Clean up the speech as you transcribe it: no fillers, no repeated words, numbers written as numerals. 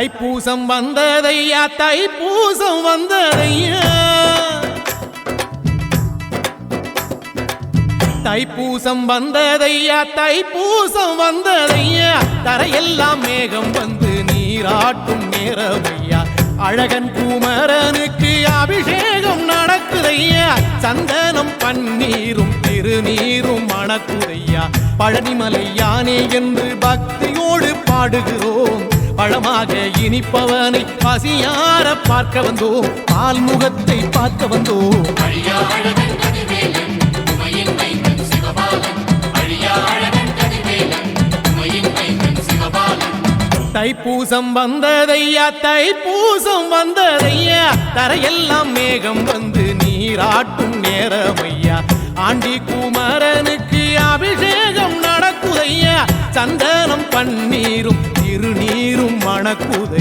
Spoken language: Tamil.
தைப்பூசம் வந்ததையா தைப்பூசம் வந்ததையா தைப்பூசம் வந்ததையா தைப்பூசம் வந்ததையா தரையெல்லாம் மேகம் வந்து நீராட்டும் நேரமையா அழகன் குமரனுக்கு அபிஷேகம் நடக்குதையா சந்தனம் பன்னீரும் திருநீரும் மணக்குதையா பழனிமலை யானே என்று பக்தியோடு பாடுகிறோம் பழமாக இனிப்பவனை பசியார பார்க்க வந்தோம் பால் முகத்தை பார்க்க வந்தோம் தைப்பூசம் வந்ததையா தைப்பூசம் வந்ததையா தரையெல்லாம் மேகம் வந்து நீராட்டும் நேரமையா ஆண்டி குமரனுக்கு அபிஷேகம் நடக்குதையா சந்தனம் பன்னீரும் திருநீரும் மணக்குதை